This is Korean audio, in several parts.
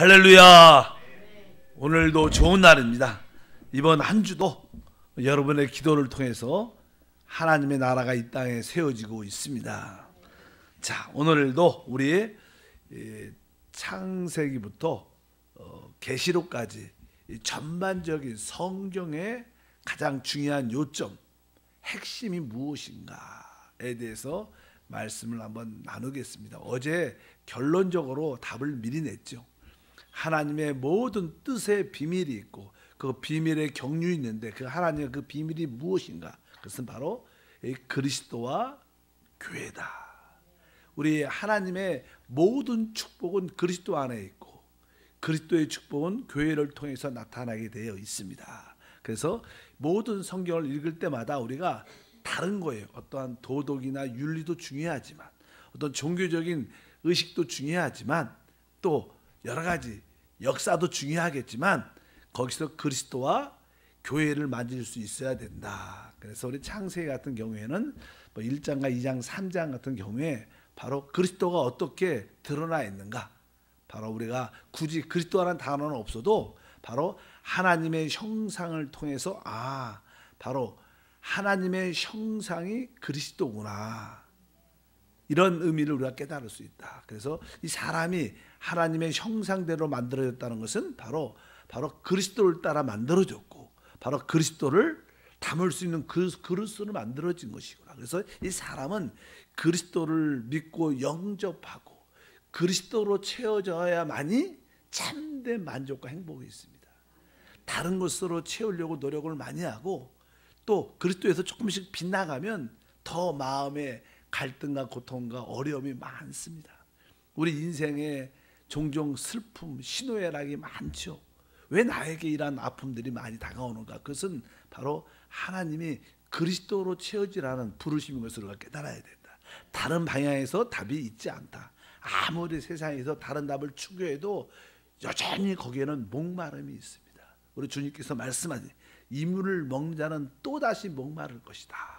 할렐루야. 오늘도 좋은 날입니다. 이번 한 주도 여러분의 기도를 통해서 하나님의 나라가 이 땅에 세워지고 있습니다. 자, 오늘도 우리 창세기부터 계시록까지 전반적인 성경의 가장 중요한 요점, 핵심이 무엇인가에 대해서 말씀을 한번 나누겠습니다. 어제 결론적으로 답을 미리 냈죠. 하나님의 모든 뜻의 비밀이 있고 그 비밀의 경륜이 있는데 그 하나님의 그 비밀이 무엇인가? 그것은 바로 그리스도와 교회다. 우리 하나님의 모든 축복은 그리스도 안에 있고 그리스도의 축복은 교회를 통해서 나타나게 되어 있습니다. 그래서 모든 성경을 읽을 때마다 우리가 다른 거예요. 어떠한 도덕이나 윤리도 중요하지만 어떤 종교적인 의식도 중요하지만 또 여러 가지 역사도 중요하겠지만 거기서 그리스도와 교회를 만질 수 있어야 된다. 그래서 우리 창세기 같은 경우에는 1장과 2장, 3장 같은 경우에 바로 그리스도가 어떻게 드러나 있는가. 바로 우리가 굳이 그리스도라는 단어는 없어도 바로 하나님의 형상을 통해서 바로 하나님의 형상이 그리스도구나. 이런 의미를 우리가 깨달을 수 있다. 그래서 이 사람이 하나님의 형상대로 만들어졌다는 것은 바로 그리스도를 따라 만들어졌고 바로 그리스도를 담을 수 있는 그 그릇으로 만들어진 것이구나. 그래서 이 사람은 그리스도를 믿고 영접하고 그리스도로 채워져야만이 참된 만족과 행복이 있습니다. 다른 것으로 채우려고 노력을 많이 하고 또 그리스도에서 조금씩 빗나가면 더 마음에 갈등과 고통과 어려움이 많습니다. 우리 인생에 종종 슬픔, 희노애락이 많죠. 왜 나에게 이러한 아픔들이 많이 다가오는가? 그것은 바로 하나님이 그리스도로 채워지라는 부르심인 것을 우리가 깨달아야 된다. 다른 방향에서 답이 있지 않다. 아무리 세상에서 다른 답을 추구해도 여전히 거기에는 목마름이 있습니다. 우리 주님께서 말씀하신 이 물을 먹는 자는 또다시 목마를 것이다.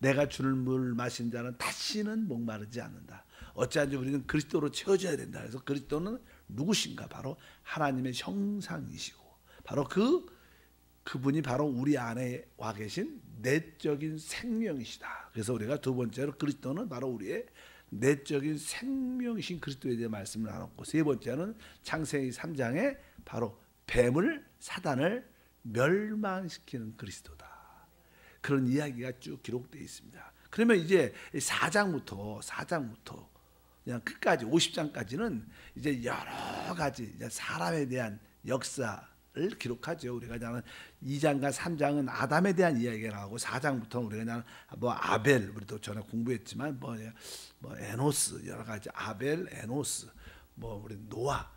내가 주는 물 마신 자는 다시는 목마르지 않는다. 어찌한지 우리는 그리스도로 채워져야 된다. 그래서 그리스도는 누구신가? 바로 하나님의 형상이시고 바로 그분이 바로 우리 안에 와 계신 내적인 생명이시다. 그래서 우리가 두 번째로 그리스도는 바로 우리의 내적인 생명이신 그리스도에 대해 말씀을 나눴고 세 번째는 창세기 3장에 바로 뱀을 사단을 멸망시키는 그리스도다. 그런 이야기가 쭉 기록되어 있습니다. 그러면 이제 4장부터 그냥 끝까지 50장까지는 이제 여러 가지 이제 사람에 대한 역사를 기록하죠. 우리가 그냥 2장과 3장은 아담에 대한 이야기가 나오고 4장부터는 우리가 그냥 아벨 우리도 전에 공부했지만 에노스 여러 가지 아벨 에노스 우리 노아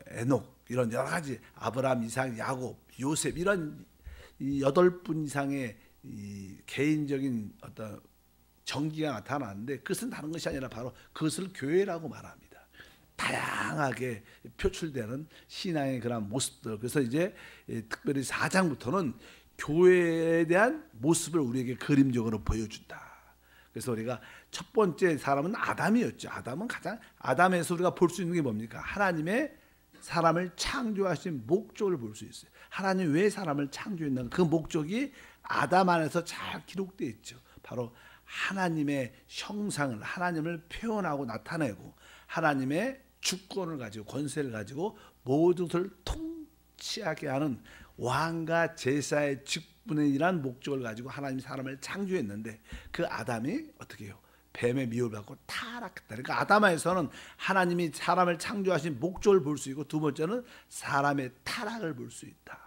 에녹 이런 여러 가지 아브라함 이삭 야곱 요셉 이런 이 8분 이상의 이 개인적인 어떤 정기가 나타나는데 그것은 다른 것이 아니라 바로 그것을 교회라고 말합니다. 다양하게 표출되는 신앙의 그런 모습들. 그래서 이제 특별히 4장부터는 교회에 대한 모습을 우리에게 그림적으로 보여준다. 그래서 우리가 첫 번째 사람은 아담이었죠. 아담에서 우리가 볼 수 있는 게 뭡니까? 하나님의 사람을 창조하신 목적을 볼 수 있어요. 하나님 왜 사람을 창조했는가? 그 목적이 아담 안에서 잘 기록되어 있죠. 바로 하나님의 형상을 하나님을 표현하고 나타내고 하나님의 주권을 가지고 권세를 가지고 모든 것을 통치하게 하는 왕과 제사의 직분이라는 목적을 가지고 하나님이 사람을 창조했는데 그 아담이 어떻게 해요? 뱀의 미혹을 받고 타락했다. 그러니까 아담에서는 하나님이 사람을 창조하신 목적을 볼 수 있고 두 번째는 사람의 타락을 볼 수 있다.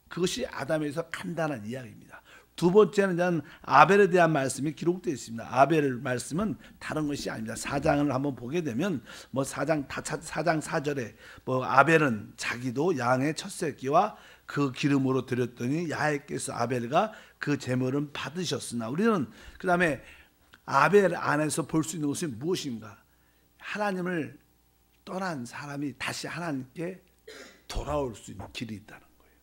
그것이 아담에서 간단한 이야기입니다. 두 번째는 아벨에 대한 말씀이 기록되어 있습니다. 아벨 말씀은 다른 것이 아닙니다. 4장을 한번 보게 되면 4장 4절에 아벨은 자기도 양의 첫 새끼와 그 기름으로 드렸더니 야훼께서 아벨과 그 제물은 받으셨으나 우리는 그 다음에 아벨 안에서 볼 수 있는 것이 무엇인가? 하나님을 떠난 사람이 다시 하나님께 돌아올 수 있는 길이 있다는 거예요.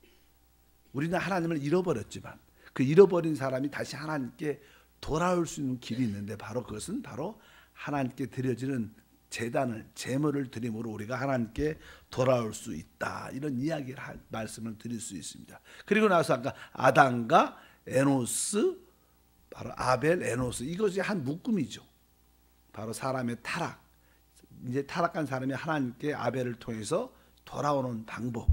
우리는 하나님을 잃어버렸지만 그 잃어버린 사람이 다시 하나님께 돌아올 수 있는 길이 있는데 바로 그것은 바로 하나님께 드려지는 제단을 제물을 드림으로 우리가 하나님께 돌아올 수 있다. 이런 이야기를 말씀을 드릴 수 있습니다. 그리고 나서 아까 아담과 에노스, 바로 아벨, 에노스, 이것이 한 묶음이죠. 바로 사람의 타락, 이제 타락한 사람이 하나님께 아벨을 통해서 돌아오는 방법.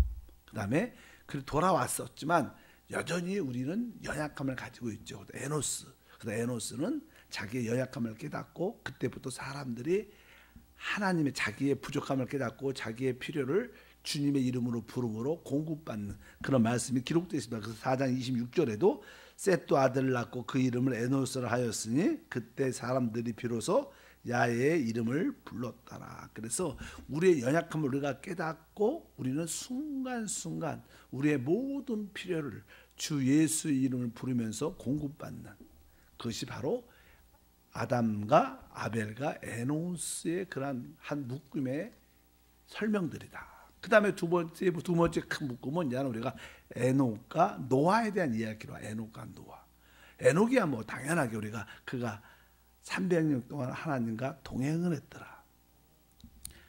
그다음에 그 돌아왔었지만 여전히 우리는 연약함을 가지고 있죠. 에노스. 그래서 에노스는 자기의 연약함을 깨닫고 그때부터 사람들이 하나님의 자기의 부족함을 깨닫고 자기의 필요를 주님의 이름으로 부름으로 공급받는 그런 말씀이 기록되어 있습니다. 그래서 4장 26절에도 셋도 아들을 낳고 그 이름을 에노스를 하였으니 그때 사람들이 비로소 야훼의 이름을 불렀더라. 그래서 우리의 연약함을 우리가 깨닫고 우리는 순간순간 우리의 모든 필요를 주 예수의 이름을 부르면서 공급받는 그것이 바로 아담과 아벨과 에노스의 그러한 한 묶음의 설명들이다. 그 다음에 두 번째 큰 묶음은 우리가 에녹과 노아에 대한 이야기로 에녹과 노아. 에녹이야 뭐 당연하게 우리가 그가 300년 동안 하나님과 동행을 했더라.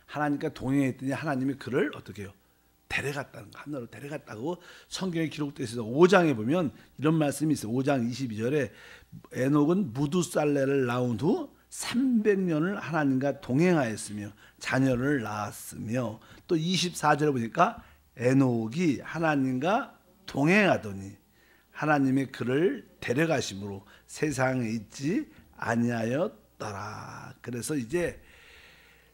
하나님과 동행했더니 하나님이 그를 어떻게 해요? 데려갔다는 거, 하늘로 데려갔다고 성경에 기록되어 있어서 5장에 보면 이런 말씀이 있어요. 5장 22절에 에녹은 무두살레를 낳은 후 300년을 하나님과 동행하였으며 자녀를 낳았으며 또 24절에 보니까 에녹이 하나님과 동행하더니 하나님이 그를 데려가심으로 세상에 있지 아니하였더라. 그래서 이제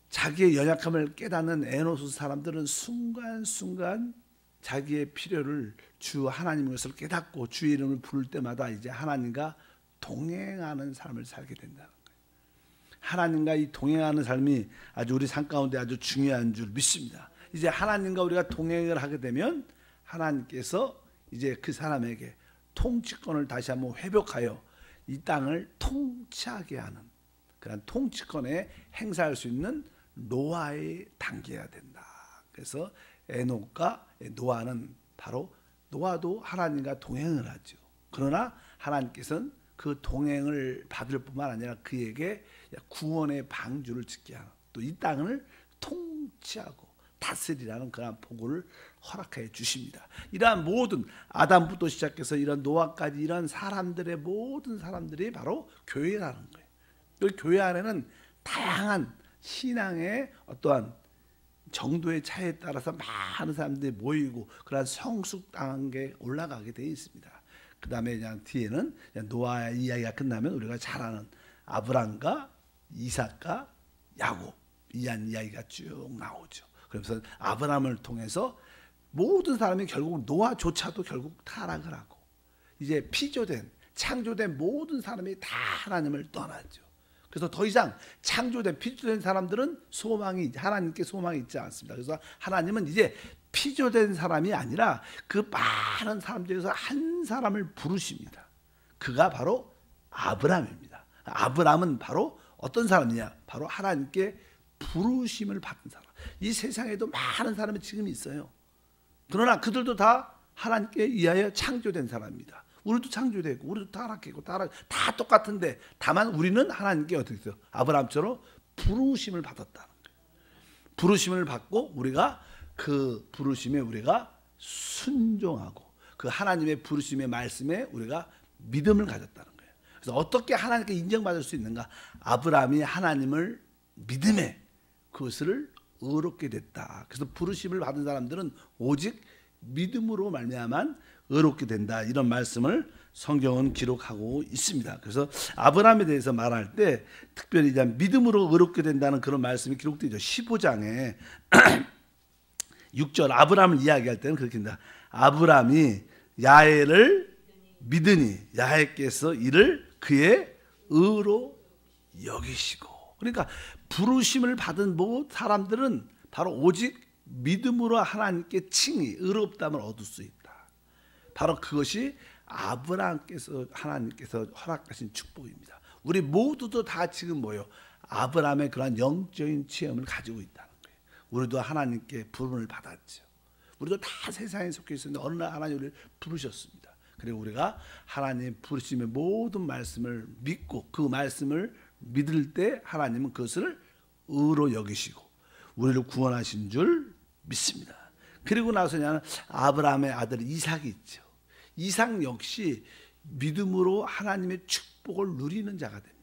자기의 연약함을 깨닫는 에노스 사람들은 순간순간 자기의 필요를 주 하나님의 것을 깨닫고 주의 이름을 부를 때마다 이제 하나님과 동행하는 삶을 살게 된다는 거예요. 하나님과 이 동행하는 삶이 아주 우리 삶 가운데 아주 중요한 줄 믿습니다. 이제 하나님과 우리가 동행을 하게 되면 하나님께서 이제 그 사람에게 통치권을 다시 한번 회복하여 이 땅을 통치하게 하는 그런 통치권에 행사할 수 있는 노아의 단계가 된다. 그래서 에녹과 노아는 바로 노아도 하나님과 동행을 하죠. 그러나 하나님께서는 그 동행을 받을 뿐만 아니라 그에게 구원의 방주를 짓게 하는 또 이 땅을 통치하고 다스리라는 그런 복을 허락해 주십니다. 이러한 모든 아담부터 시작해서 이런 노아까지 이런 사람들의 모든 사람들이 바로 교회라는 거예요. 이 교회 안에는 다양한 신앙의 어떠한 정도의 차이에 따라서 많은 사람들이 모이고 그러한 성숙 단계에 올라가게 되어 있습니다. 그 다음에 뒤에는 노아의 이야기가 끝나면 우리가 잘 아는 아브람과 이삭과 야곱 이한 이야기가 쭉 나오죠. 그래서 아브람을 통해서 모든 사람이 결국 노아조차도 결국 타락을 하고 이제 피조된 창조된 모든 사람이 다 하나님을 떠나죠. 그래서 더 이상 창조된 피조된 사람들은 소망이 하나님께 소망이 있지 않습니다. 그래서 하나님은 이제 피조된 사람이 아니라 그 많은 사람 중에서 한 사람을 부르십니다. 그가 바로 아브람입니다. 아브람은 바로 어떤 사람이냐? 바로 하나님께 부르심을 받은 사람. 이 세상에도 많은 사람이 지금 있어요. 그러나 그들도 다 하나님께 의하여 창조된 사람입니다. 우리도 창조되고 우리도 타락했고 다 똑같은데 다만 우리는 하나님께 어떻게 했어요? 아브라함처럼 부르심을 받았다는 거예요. 부르심을 받고 우리가 그 부르심에 우리가 순종하고 그 하나님의 부르심의 말씀에 우리가 믿음을 가졌다는 거예요. 그래서 어떻게 하나님께 인정받을 수 있는가? 아브라함이 하나님을 믿음에 그것을 의롭게 됐다. 그래서 부르심을 받은 사람들은 오직 믿음으로 말미암아 의롭게 된다. 이런 말씀을 성경은 기록하고 있습니다. 그래서 아브라함에 대해서 말할 때 특별히 믿음으로 의롭게 된다는 그런 말씀이 기록되죠. 15장에 6절 아브라함을 이야기할 때는 그렇게 합니다. 아브라함이 야훼를 믿으니 야훼께서 이를 그의 의로 여기시고. 그러니까 부르심을 받은 모든 사람들은 바로 오직 믿음으로 하나님께 칭의 의롭다함을 얻을 수 있다. 바로 그것이 아브라함께서 하나님께서 허락하신 축복입니다. 우리 모두도 다 지금 아브라함의 그러한 영적인 체험을 가지고 있다는 거예요. 우리도 하나님께 부름을 받았죠. 우리도 다 세상에 속해 있었는데 어느 날 하나님 우리를 부르셨습니다. 그리고 우리가 하나님 부르심의 모든 말씀을 믿고 그 말씀을 믿을 때 하나님은 그것을 의로 여기시고 우리를 구원하신 줄 믿습니다. 그리고 나서 나는 아브라함의 아들 이삭이 있죠. 이삭 역시 믿음으로 하나님의 축복을 누리는 자가 됩니다.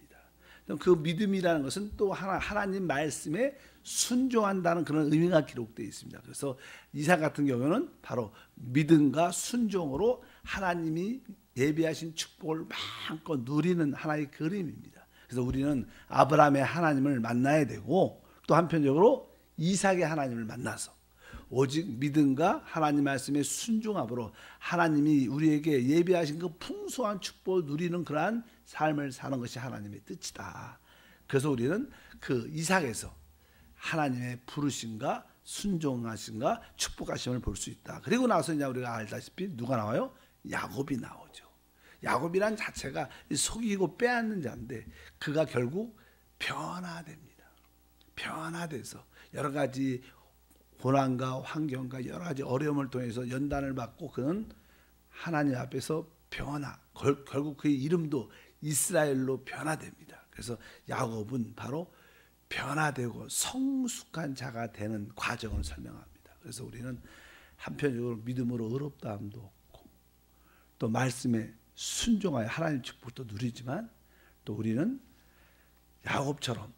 그 믿음이라는 것은 또 하나님 말씀에 순종한다는 그런 의미가 기록되어 있습니다. 그래서 이삭 같은 경우는 바로 믿음과 순종으로 하나님이 예비하신 축복을 마음껏 누리는 하나의 그림입니다. 그래서 우리는 아브라함의 하나님을 만나야 되고 또 한편적으로 이삭의 하나님을 만나서 오직 믿음과 하나님 말씀의 순종함으로 하나님이 우리에게 예비하신 그 풍성한 축복을 누리는 그러한 삶을 사는 것이 하나님의 뜻이다. 그래서 우리는 그 이삭에서 하나님의 부르심과 순종하심과 축복하심을 볼 수 있다. 그리고 나서 이제 우리가 알다시피 누가 나와요? 야곱이 나오죠. 야곱이란 자체가 속이고 빼앗는 자인데 그가 결국 변화됩니다. 변화돼서 여러 가지 고난과 환경과 여러 가지 어려움을 통해서 연단을 받고 그는 하나님 앞에서 결국 그의 이름도 이스라엘로 변화됩니다. 그래서 야곱은 바로 변화되고 성숙한 자가 되는 과정을 설명합니다. 그래서 우리는 한편적으로 믿음으로 의롭다함도 얻고 또 말씀에 순종하여 하나님 축복도 누리지만 또 우리는 야곱처럼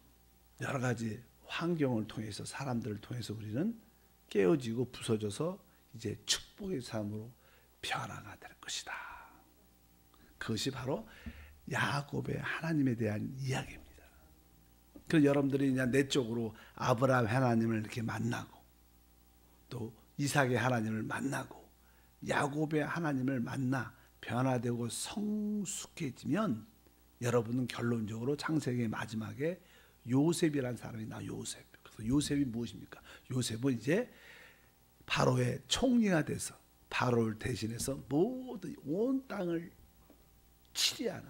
여러 가지 환경을 통해서 사람들을 통해서 우리는 깨어지고 부서져서 이제 축복의 삶으로 변화가 될 것이다. 그것이 바로 야곱의 하나님에 대한 이야기입니다. 그래서 여러분들이 그냥 내적으로 아브라함 하나님을 이렇게 만나고 또 이삭의 하나님을 만나고 야곱의 하나님을 만나 변화되고 성숙해지면 여러분은 결론적으로 창세기의 마지막에 요셉이라는 사람이 나와요. 요셉. 그래서 요셉이 무엇입니까? 요셉은 이제 바로의 총리가 돼서 바로를 대신해서 모든 온 땅을 치리하는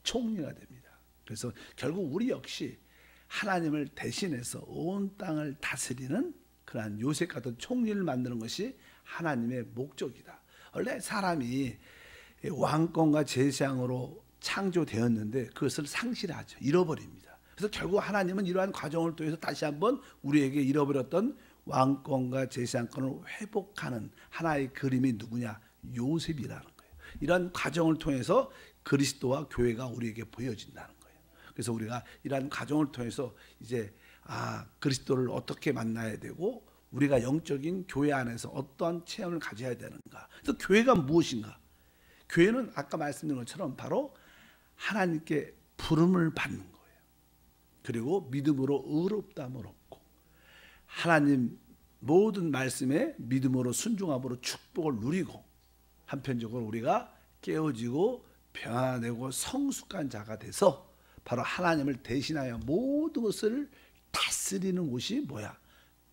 총리가 됩니다. 그래서 결국 우리 역시 하나님을 대신해서 온 땅을 다스리는 그러한 요셉 같은 총리를 만드는 것이 하나님의 목적이다. 원래 사람이 왕권과 제사장으로 창조되었는데 그것을 상실하죠. 잃어버립니다. 그래서 결국 하나님은 이러한 과정을 통해서 다시 한번 우리에게 잃어버렸던 왕권과 제사장권을 회복하는 하나의 그림이 누구냐? 요셉이라는 거예요. 이러한 과정을 통해서 그리스도와 교회가 우리에게 보여진다는 거예요. 그래서 우리가 이러한 과정을 통해서 이제 그리스도를 어떻게 만나야 되고 우리가 영적인 교회 안에서 어떠한 체험을 가져야 되는가. 그래서 교회가 무엇인가? 교회는 아까 말씀드린 것처럼 바로 하나님께 부름을 받는 거예요. 그리고 믿음으로 의롭다함을 얻고 하나님 모든 말씀에 믿음으로 순종함으로 축복을 누리고 한편적으로 우리가 깨어지고 변화되고 성숙한 자가 돼서 바로 하나님을 대신하여 모든 것을 다스리는 곳이 뭐야?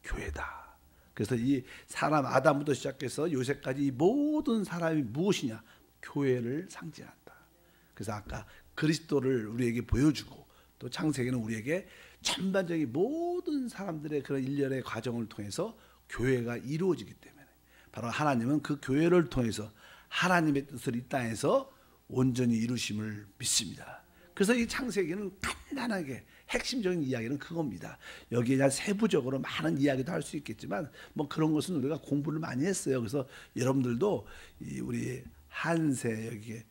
교회다. 그래서 이 사람 아담부터 시작해서 요새까지 이 모든 사람이 무엇이냐? 교회를 상징한다. 그래서 아까 그리스도를 우리에게 보여주고 또 창세기는 우리에게 전반적인 모든 사람들의 그런 일련의 과정을 통해서 교회가 이루어지기 때문에 바로 하나님은 그 교회를 통해서 하나님의 뜻을 이 땅에서 온전히 이루심을 믿습니다. 그래서 이 창세기는 간단하게 핵심적인 이야기는 그겁니다. 여기에 대한 세부적으로 많은 이야기도 할 수 있겠지만 뭐 그런 것은 우리가 공부를 많이 했어요. 그래서 여러분들도 우리 한세 여기에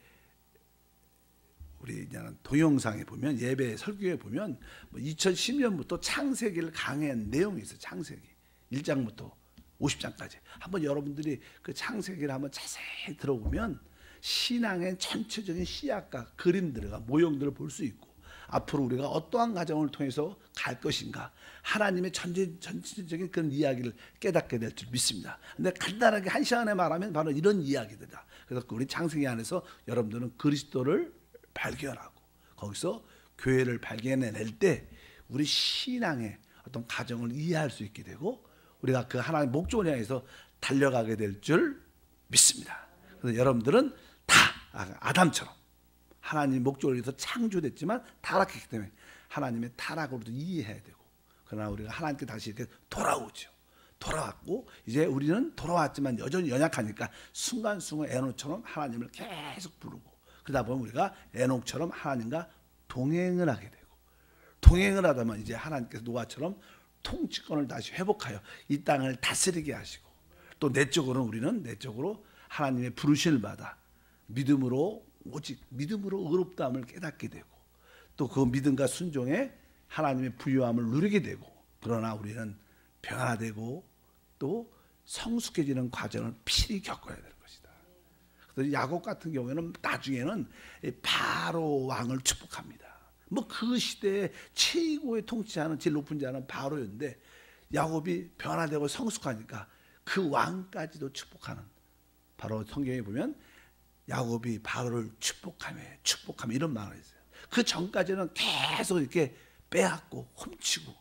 우리 동영상에 보면 예배 설교에 보면 2010년부터 창세기를 강의한 내용이 있어요. 창세기 1장부터 50장까지 한번 여러분들이 그 창세기를 한번 자세히 들어보면 신앙의 전체적인 시약과 그림들과 모형들을 볼 수 있고 앞으로 우리가 어떠한 과정을 통해서 갈 것인가 하나님의 전체적인 그런 이야기를 깨닫게 될 줄 믿습니다. 근데 간단하게 한 시간에 말하면 바로 이런 이야기들이다. 그래서 우리 창세기 안에서 여러분들은 그리스도를 발견하고 거기서 교회를 발견해낼 때 우리 신앙의 어떤 과정을 이해할 수 있게 되고 우리가 그 하나님의 목적을 향해서 달려가게 될 줄 믿습니다. 그래서 여러분들은 다 아담처럼 하나님 목적을 위해서 창조됐지만 타락했기 때문에 하나님의 타락으로도 이해해야 되고 그러나 우리가 하나님께 다시 이렇게 돌아오죠. 돌아왔고 이제 우리는 돌아왔지만 여전히 연약하니까 순간순간 에녹처럼 하나님을 계속 부르고 그러다 보면 우리가 에녹처럼 하나님과 동행을 하게 되고 동행을 하다면 이제 하나님께서 노아처럼 통치권을 다시 회복하여 이 땅을 다스리게 하시고, 또 내적으로는 우리는 내적으로 하나님의 부르심을 받아 믿음으로, 오직 믿음으로 의롭다함을 깨닫게 되고, 또 그 믿음과 순종에 하나님의 부유함을 누리게 되고, 그러나 우리는 변화되고 또 성숙해지는 과정을 필히 겪어야 될 것이다. 그래서 야곱 같은 경우에는 나중에는 바로 왕을 축복합니다. 뭐 그 시대에 최고의 통치하는 제일 높은 자는 바로였는데, 야곱이 변화되고 성숙하니까 그 왕까지도 축복하는, 바로 성경에 보면 야곱이 바로를 축복하며 이런 말을 했어요. 그 전까지는 계속 이렇게 빼앗고 훔치고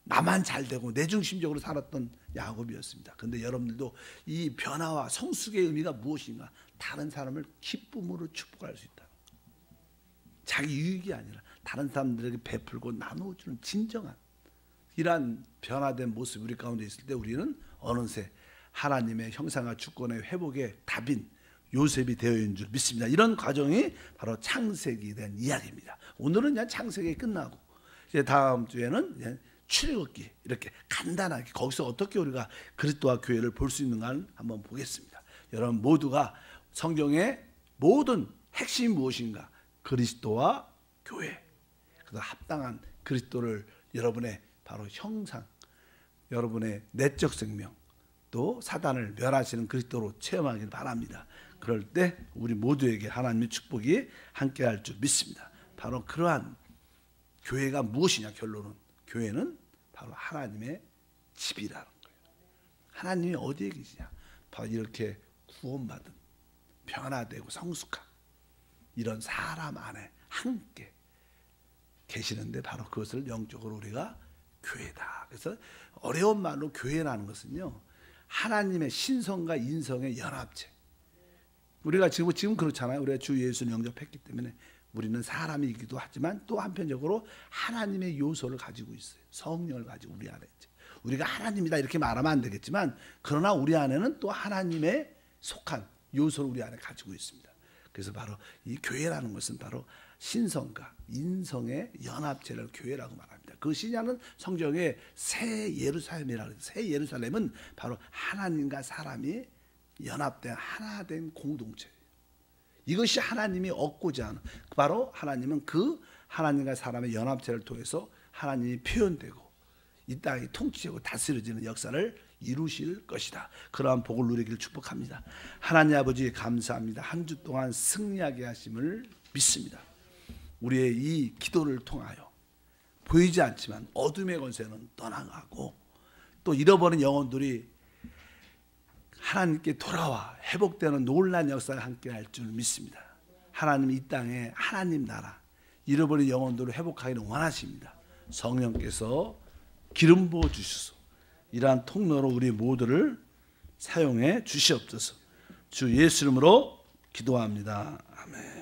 나만 잘 되고 내 중심적으로 살았던 야곱이었습니다. 그런데 여러분들도 이 변화와 성숙의 의미가 무엇인가? 다른 사람을 기쁨으로 축복할 수 있다. 자기 유익이 아니라 다른 사람들에게 베풀고 나누어주는 진정한 이러한 변화된 모습이 우리 가운데 있을 때, 우리는 어느새 하나님의 형상과 주권의 회복의 답인 요셉이 되어 있는 줄 믿습니다. 이런 과정이 바로 창세기에 대한 이야기입니다. 오늘은 그냥 창세기 끝나고 이제 다음 주에는 그냥 출애굽기, 이렇게 간단하게 거기서 어떻게 우리가 그리스도와 교회를 볼 수 있는가 한번 보겠습니다. 여러분 모두가 성경의 모든 핵심이 무엇인가? 그리스도와 교회, 그래서 합당한 그리스도를 여러분의 바로 형상, 여러분의 내적 생명, 또 사단을 멸하시는 그리스도로 체험하길 바랍니다. 그럴 때 우리 모두에게 하나님의 축복이 함께할 줄 믿습니다. 바로 그러한 교회가 무엇이냐? 결론은 교회는 바로 하나님의 집이라는 거예요. 하나님이 어디에 계시냐? 바로 이렇게 구원받은, 변화되고 성숙한 이런 사람 안에 함께 계시는데, 바로 그것을 영적으로 우리가 교회다. 그래서 어려운 말로 교회라는 것은요, 하나님의 신성과 인성의 연합체. 우리가 지금 그렇잖아요. 우리가 주 예수를 영접했기 때문에 우리는 사람이기도 하지만 또 한편적으로 하나님의 요소를 가지고 있어요. 성령을 가지고 우리 안에 있죠. 우리가 하나님이다 이렇게 말하면 안 되겠지만, 그러나 우리 안에는 또 하나님의 속한 요소를 우리 안에 가지고 있습니다. 그래서 바로 이 교회라는 것은 바로 신성과 인성의 연합체를 교회라고 말합니다. 그 신약은 성경에 새 예루살렘이라고 해요. 새 예루살렘은 바로 하나님과 사람이 연합된 하나 된 공동체예요. 이것이 하나님이 얻고자 하는, 바로 하나님은 그 하나님과 사람의 연합체를 통해서 하나님이 표현되고 이 땅이 통치되고 다스려지는 역사를 이루실 것이다. 그러한 복을 누리기를 축복합니다. 하나님 아버지 감사합니다. 한 주 동안 승리하게 하심을 믿습니다. 우리의 이 기도를 통하여 보이지 않지만 어둠의 권세는 떠나가고, 또 잃어버린 영혼들이 하나님께 돌아와 회복되는 놀라운 역사를 함께 할 줄 믿습니다. 하나님 이 땅에 하나님 나라, 잃어버린 영혼들을 회복하기를 원하십니다. 성령께서 기름 부어 주셔서 이러한 통로로 우리 모두를 사용해 주시옵소서. 주 예수 이름으로 기도합니다. 아멘.